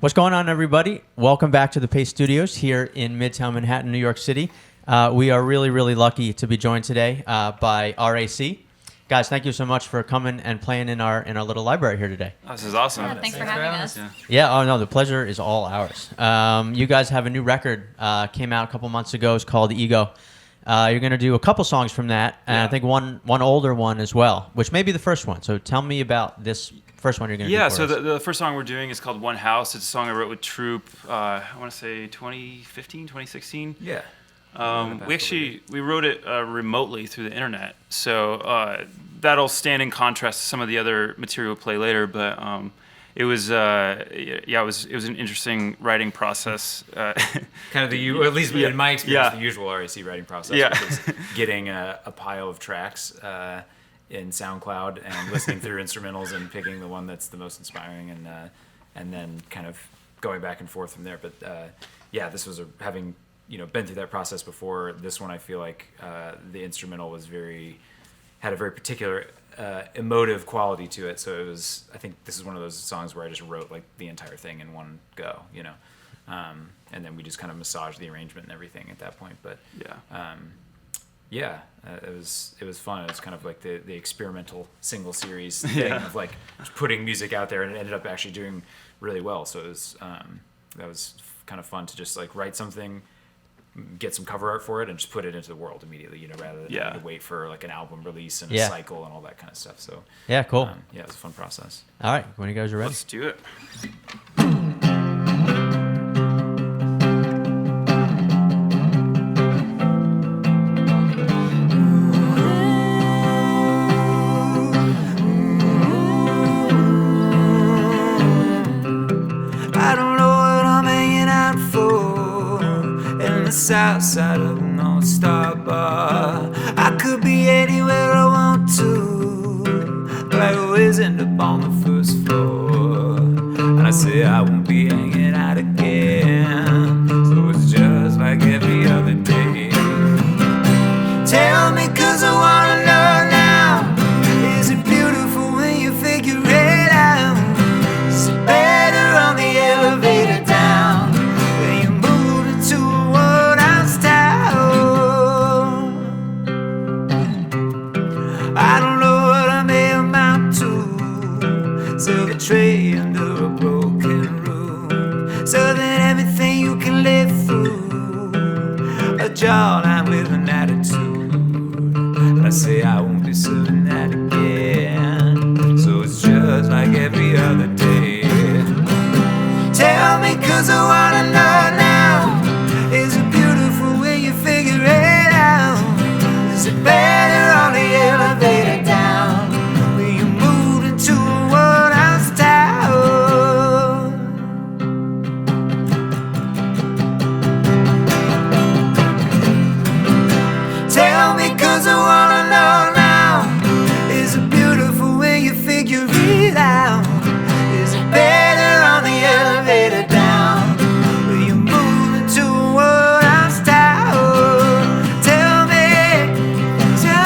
What's going on, everybody? Welcome back to the Pace Studios here in Midtown Manhattan, New York City. We are really, really lucky to be joined today by RAC. Guys, thank you so much for coming and playing in our little library here today. Oh, this is awesome. Yeah, thanks for having us. Oh no, the pleasure is all ours. You guys have a new record, came out a couple months ago. It's called Ego. You're going to do a couple songs from that, and I think one older one as well, which may be the first one. So tell me about this first one you're going to do for us. So the first song we're doing is called One House. It's a song I wrote with Troop, I want to say 2015, 2016. Yeah. We wrote it remotely through the internet, so that'll stand in contrast to some of the other material we'll play later. But it was an interesting writing process. Kind of at least in my experience, the usual RAC writing process, which is getting a pile of tracks in SoundCloud and listening through instrumentals and picking the one that's the most inspiring, and then kind of going back and forth from there. But this was having been through that process before. This one, I feel like the instrumental had a very particular emotive quality to it. So I think this is one of those songs where I just wrote like the entire thing in one go, and then we just kind of massaged the arrangement and everything at that point. But it was fun. It was kind of like the experimental single series thing of like just putting music out there, and it ended up actually doing really well. So that was kind of fun to just like write something, get some cover art for it, and just put it into the world immediately, rather than having to wait for like an album release and a cycle and all that kind of stuff. So cool. It was a fun process. All right, when you guys are ready, let's do it. South side of the North Star Bar. I could be anywhere I want to, but I always end up on the first floor. And I say I won't be hanging out again, so it's just like every other day. Tell me, 'cause I wanna know now. Is it beautiful when you figure it out? Is it better on the elevator down? When you move into a world I don't know what I may amount to. Silver tray under a broken room, so that everything you can live through. A jawline with an attitude, and I say I won't be serving that again. So it's just like every other day. Tell me, 'cause I wanna know now. Is it beautiful when you figure it out? Is it better on the elevator down? When you moved into a world house town? Tell me, 'cause I wanna know now. Is it beautiful when you figure it out? Is it better on the elevator down? When you move into a world house town? Tell me, 'cause I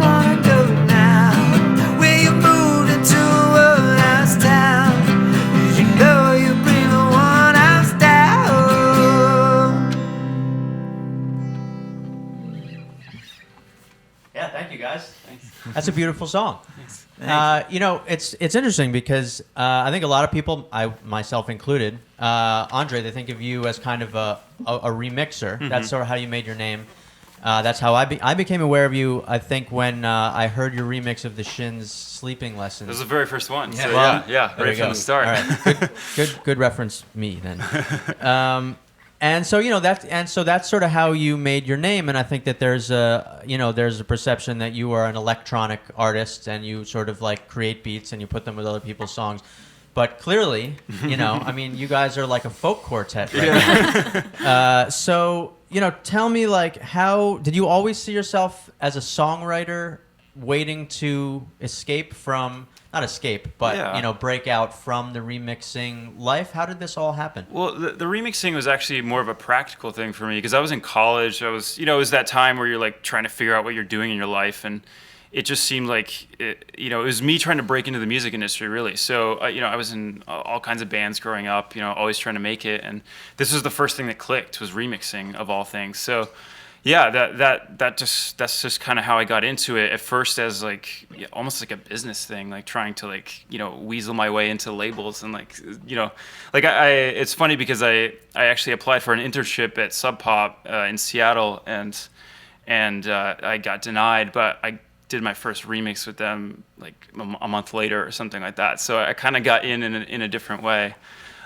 wanna go now. When you moved into a world house town, 'cause you know you bring the one house down. Yeah, thank you guys. Thanks. That's a beautiful song. It's interesting because I think a lot of people, I myself included, Andre, they think of you as kind of a remixer. Mm-hmm. That's sort of how you made your name. That's how I became aware of you, I think, when I heard your remix of the Shins' Sleeping Lessons. This was the very first one. Yeah, so right from the start. All right. Good reference me then. And so that's sort of how you made your name, and I think that there's a perception that you are an electronic artist and you sort of like create beats and you put them with other people's songs. But clearly, you guys are like a folk quartet right now. So, tell me, like, how did you always see yourself as a songwriter waiting to escape from not escape, but break out from the remixing life? How did this all happen? Well, the remixing was actually more of a practical thing for me because I was in college. I was, it was that time where you're like trying to figure out what you're doing in your life, and it just seemed like it was me trying to break into the music industry, really. So I was in all kinds of bands growing up, always trying to make it, and this was the first thing that clicked, was remixing of all things. So yeah, that's just kind of how I got into it at first, as almost like a business thing, like trying to weasel my way into labels, and it's funny because I actually applied for an internship at Sub Pop in Seattle, and I got denied, but I did my first remix with them like a month later or something like that. So I kind of got in a different way.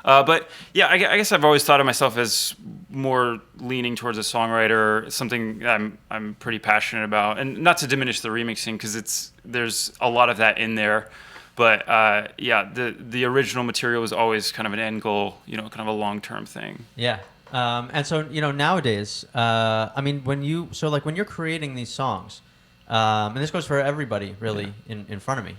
But yeah, I guess I've always thought of myself as more leaning towards a songwriter, something that I'm pretty passionate about. And not to diminish the remixing, because there's a lot of that in there. But yeah, the original material was always kind of an end goal, kind of a long-term thing. Yeah. And so, nowadays, I mean, when you're creating these songs, and this goes for everybody really in front of me,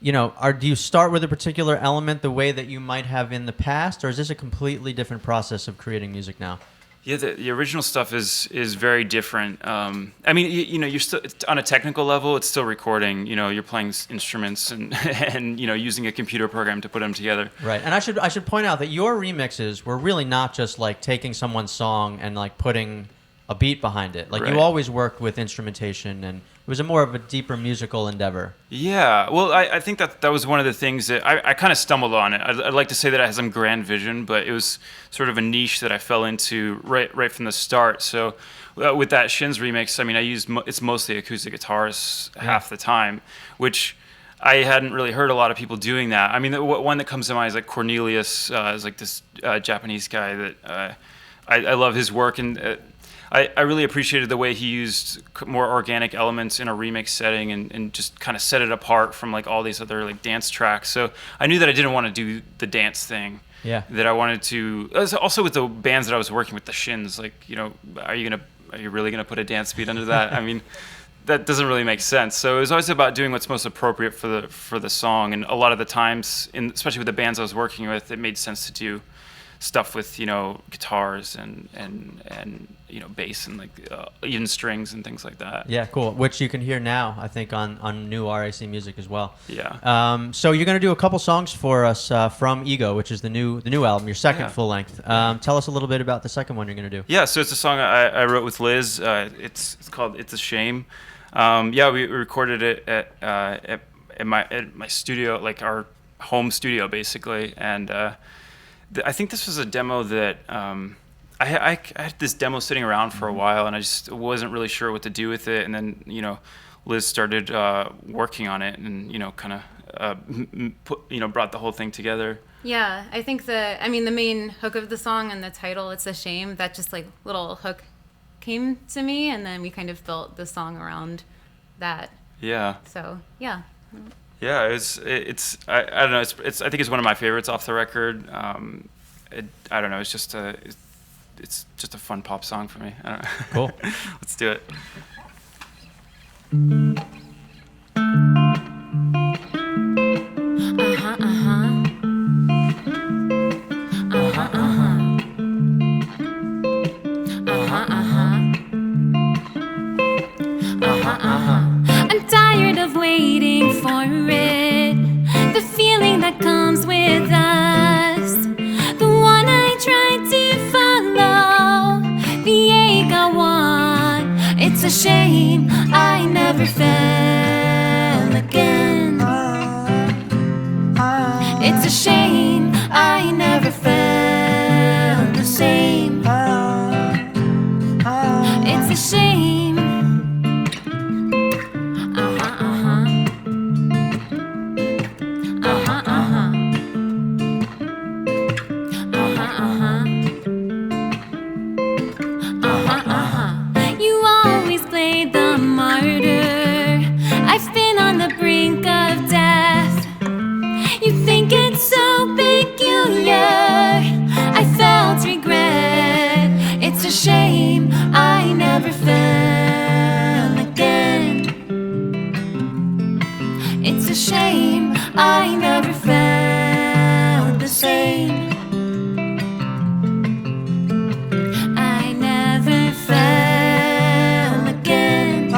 do you start with a particular element the way that you might have in the past, or is this a completely different process of creating music now? Yeah, the original stuff is very different. I mean, you're still on a technical level. It's still recording. You're playing instruments and using a computer program to put them together. Right. And I should point out that your remixes were really not just like taking someone's song and like putting a beat behind it. Like right. You always worked with instrumentation, and it was more of a deeper musical endeavor. Yeah, well, I think that was one of the things that I kind of stumbled on it. I'd like to say that I had some grand vision, but it was sort of a niche that I fell into right from the start. So with that Shins remix, I mean, it's mostly acoustic guitars half the time, which I hadn't really heard a lot of people doing that. I mean, the one that comes to mind is like Cornelius, is like this Japanese guy that I love his work, and I really appreciated the way he used more organic elements in a remix setting and just kind of set it apart from like all these other like dance tracks. So I knew that I didn't want to do the dance thing. Yeah. That I wanted to. Also with the bands that I was working with, the Shins, like, are you really gonna put a dance beat under that? I mean, that doesn't really make sense. So it was always about doing what's most appropriate for the song. And a lot of the times, especially with the bands I was working with, it made sense to do stuff with guitars and bass and like even strings and things like that. Yeah, cool. Which you can hear now, I think, on new RAC music as well. Yeah. So you're gonna do a couple songs for us from Ego, which is the new album, your second full length. Tell us a little bit about the second one you're gonna do. Yeah, so it's a song I wrote with Liz. It's called "It's a Shame." We recorded it at my studio, like our home studio, basically, and I think this was a demo that I had this demo sitting around for a while, and I just wasn't really sure what to do with it. And then Liz started working on it, and kind of brought the whole thing together. Yeah, I think the main hook of the song and the title, "It's a Shame," that just like little hook came to me, and then we kind of built the song around that. Yeah. So yeah. Yeah, it's I don't know, it's I think it's one of my favorites off the record. I don't know, it's just a fun pop song for me. I don't know. Cool. Let's do it. I'm tired of waiting for it. The feeling that comes with us, the one I tried to follow, the ache I want. It's a shame I never fell again. It's a shame I never felt the same. It's a shame. You always played the martyr. I've been on the brink of death. You think it's so peculiar. I felt regret. It's a shame I never fell again. It's a shame I never felt the same. I never fell again.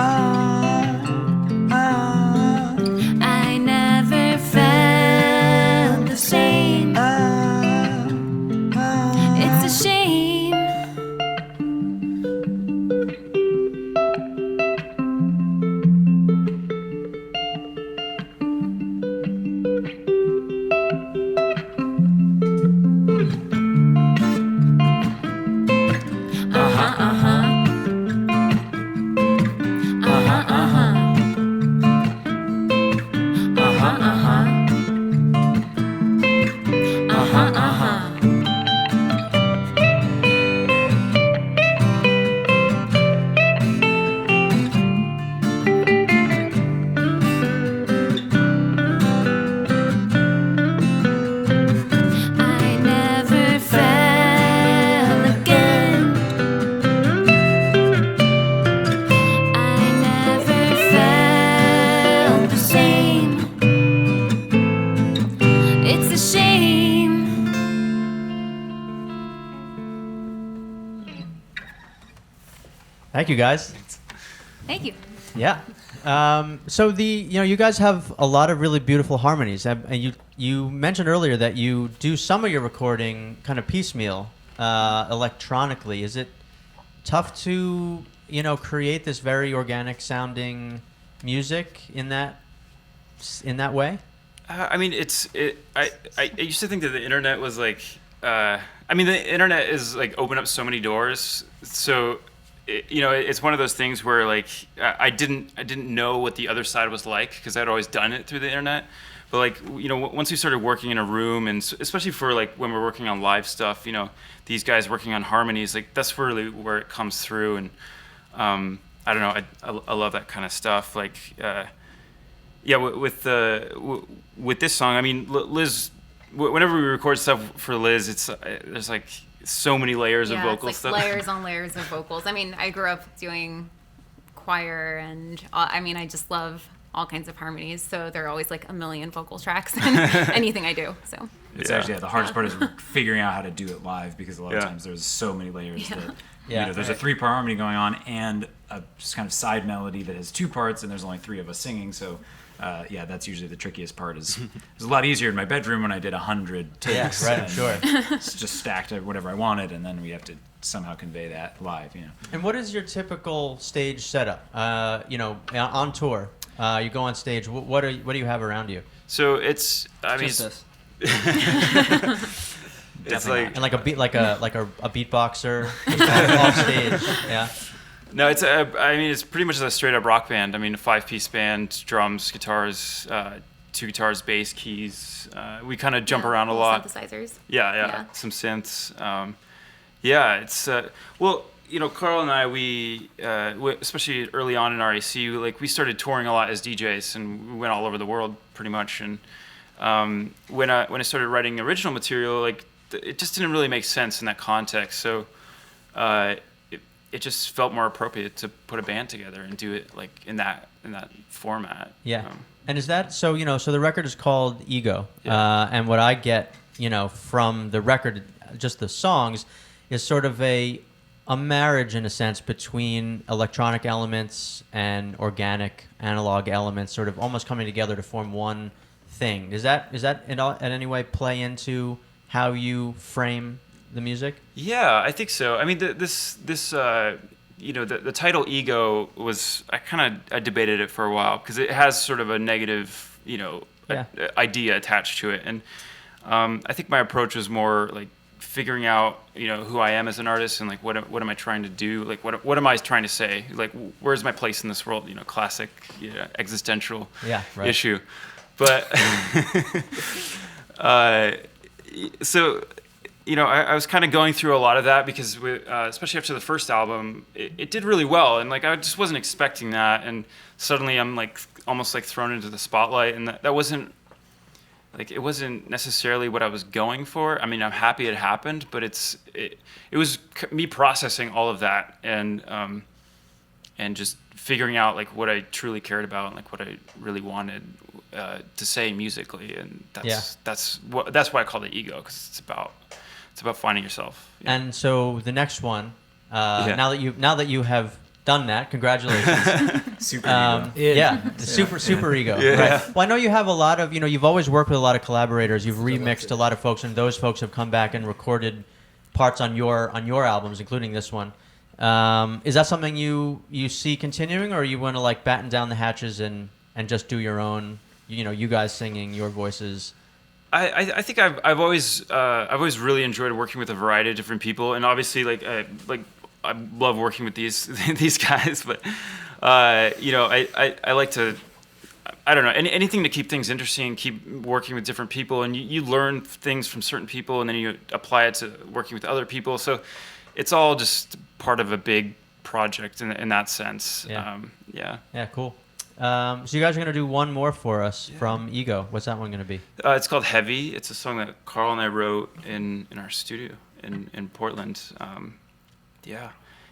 Thank you, guys. Thank you. Yeah. So you guys have a lot of really beautiful harmonies, and you mentioned earlier that you do some of your recording kind of piecemeal, electronically. Is it tough to create this very organic sounding music in that way? I mean, I used to think that the internet was like, the internet is like opened up so many doors. So, it's one of those things where like I didn't know what the other side was like because I'd always done it through the internet. But like, once we started working in a room, and especially for like when we're working on live stuff, these guys working on harmonies, like that's really where it comes through. And I don't know, I love that kind of stuff. Like, with this song, I mean, Liz, whenever we record stuff for Liz, it's there's like so many layers of vocal it's stuff. like layers on layers of vocals. I mean, I grew up doing choir, and I just love all kinds of harmonies, so there are always like a million vocal tracks in anything I do. So it's actually the hardest part is figuring out how to do it live, because a lot of times there's so many layers that there's a 3-part harmony going on and a just kind of side melody that has 2 parts, and there's only 3 of us singing. So that's usually the trickiest part. It was a lot easier in my bedroom when I did 100 takes. Yeah, right, sure. It's just stacked whatever I wanted, and then we have to somehow convey that live. And what is your typical stage setup? On tour, you go on stage. What do you have around you? So it's this. It's like And like a beatboxer off stage. Yeah. No, it's pretty much a straight up rock band. I mean, a 5-piece band, drums, guitars, 2 guitars, bass, keys. We kind of jump around a lot. Synthesizers. Yeah, some synths. It's Carl and I, we especially early on in RAC, we started touring a lot as DJs, and we went all over the world pretty much. And when I started writing original material, it just didn't really make sense in that context. So it just felt more appropriate to put a band together and do it like in that format. Yeah. And is that so? So the record is called Ego, and what I get, from the record, just the songs, is sort of a marriage in a sense between electronic elements and organic analog elements, sort of almost coming together to form one thing. Is that in any way play into how you frame the music? Yeah, I think so. I mean, the title Ego was, I debated it for a while because it has sort of a negative, idea attached to it. And I think my approach was more like figuring out, who I am as an artist and like what am I trying to do? Like what am I trying to say? Like where's my place in this world? Classic existential issue. But so I was kind of going through a lot of that because especially after the first album, it did really well, and I just wasn't expecting that, and suddenly I'm almost thrown into the spotlight, and that wasn't it wasn't necessarily what I was going for. I mean, I'm happy it happened, but it was me processing all of that and just figuring out what I truly cared about and what I really wanted to say musically, and that's why I called it Ego, because it's about finding yourself. Yeah. And so the next one, now that you have done that, congratulations. Super Ego. Super Ego. Yeah. Right. Well, I know you have a lot of, you've always worked with a lot of collaborators. You've remixed a lot of folks, and those folks have come back and recorded parts on your albums, including this one. Is that something you see continuing, or you want to batten down the hatches and just do your own, you guys singing your voices? I think I've always really enjoyed working with a variety of different people, and obviously I love working with these guys, but I like to, I don't know, anything to keep things interesting, keep working with different people, and you learn things from certain people, and then you apply it to working with other people. So it's all just part of a big project in that sense. Yeah, cool. So you guys are going to do one more for us from Ego. What's that one going to be? It's called Heavy. It's a song that Carl and I wrote in our studio in Portland. It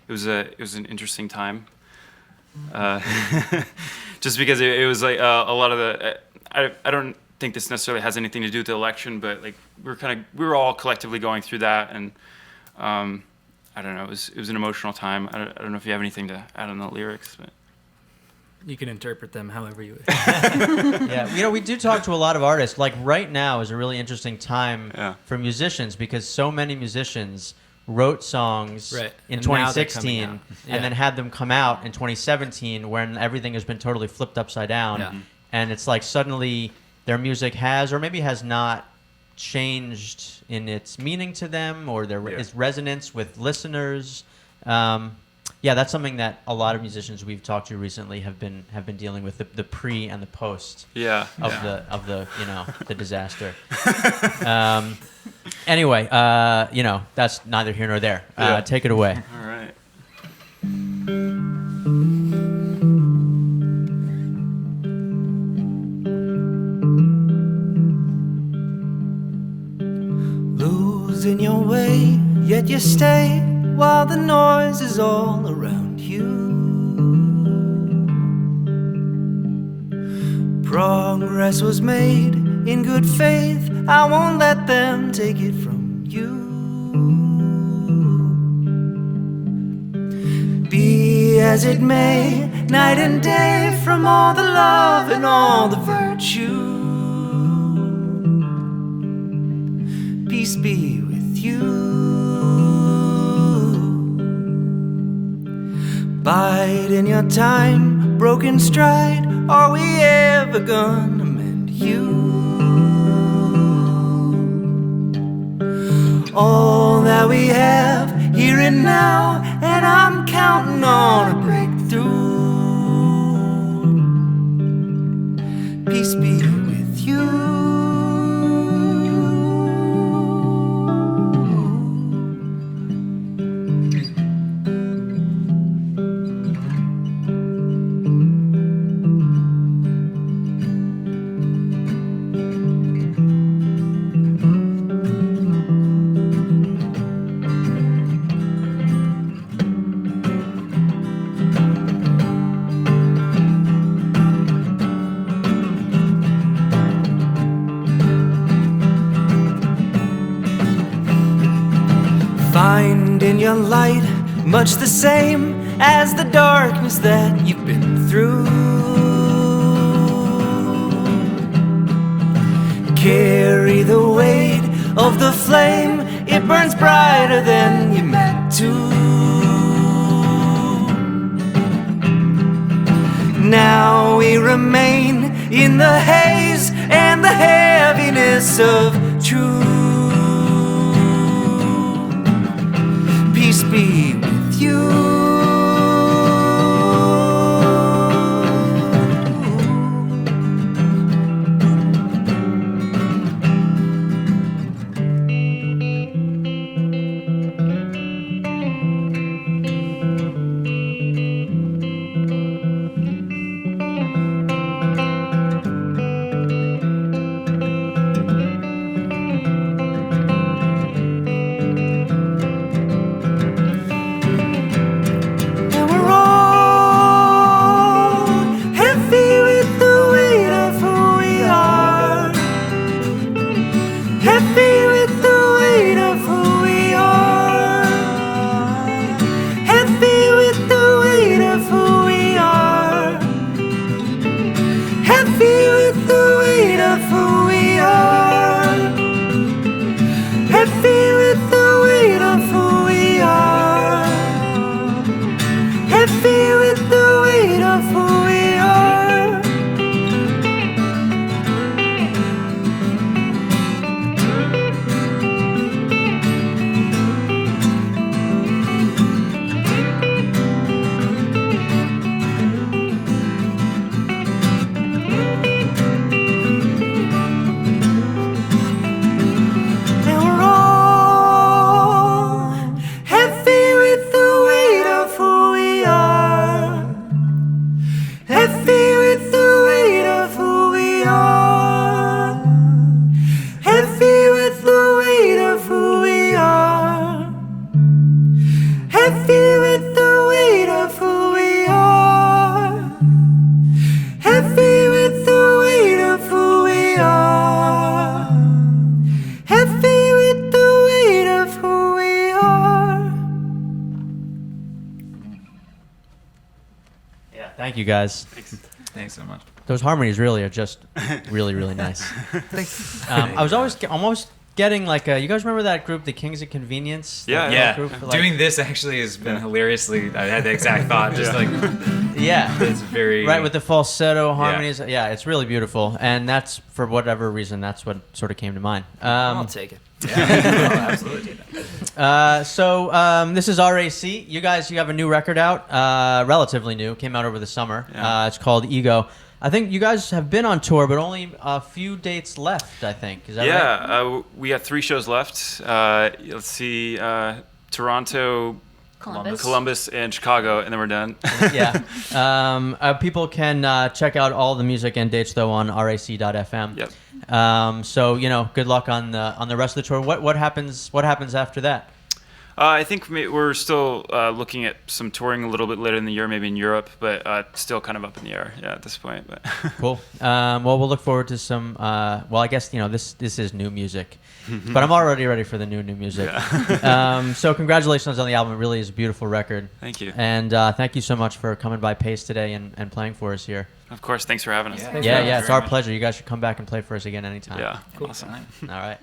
was an interesting time. Just because it was a lot of the I don't think this necessarily has anything to do with the election, but we were all collectively going through that, and I don't know. It was an emotional time. I don't know if you have anything to add on the lyrics, but. You can interpret them however you wish. Yeah, we do talk to a lot of artists. Like right now is a really interesting time for musicians because so many musicians wrote songs in 2016 and then had them come out in 2017 when everything has been totally flipped upside down. Yeah. And it's like suddenly their music has or maybe has not changed in its meaning to them or its resonance with listeners. That's something that a lot of musicians we've talked to recently have been dealing with the pre and the post of the disaster. Anyway, that's neither here nor there. Take it away. All right. Losing your way, yet you stay while the noise is all around you. Progress was made in good faith. I won't let them take it from you. Be as it may, night and day, from all the love and all the virtue. Peace be with you. Bide in your time, broken stride. Are we ever gonna mend you? All that we have here and now, and I'm counting on a breakthrough. Peace be with you. Find in your light much the same as the darkness that you've been through. Carry the weight of the flame, it burns brighter than you meant to. Now we remain in the haze and the heaviness of truth. Peace be with you. And we're all Thank you, guys. Thanks so much. Those harmonies really are just really, really nice. I was almost getting like you guys remember that group, the Kings of Convenience? Yeah. That group, like, Doing this actually has been hilariously. I had the exact thought, just like yeah. it's very Right, with the falsetto harmonies. Yeah, it's really beautiful. And that's, for whatever reason, that's what sort of came to mind. I'll take it. absolutely. So this is RAC. You guys, you have a new record out, relatively new. Came out over the summer. Yeah. It's called Ego. I think you guys have been on tour, but only a few dates left, I think. Is that right? Yeah, we got 3 shows left. Let's see, Toronto, Columbus, and Chicago, and then we're done. Yeah. People can check out all the music and dates, though, on rac.fm. Yep. So, good luck on the rest of the tour. What happens after that? I think we're still looking at some touring a little bit later in the year, maybe in Europe, but still kind of up in the air, at this point. But Cool. Well, we'll look forward to some. Well, I guess this is new music, but I'm already ready for the new music. Yeah. So congratulations on the album. It really is a beautiful record. Thank you. And thank you so much for coming by Pace today and playing for us here. Of course, thanks for having us. Yeah, it's our pleasure. You guys should come back and play for us again anytime. Yeah, awesome. All right.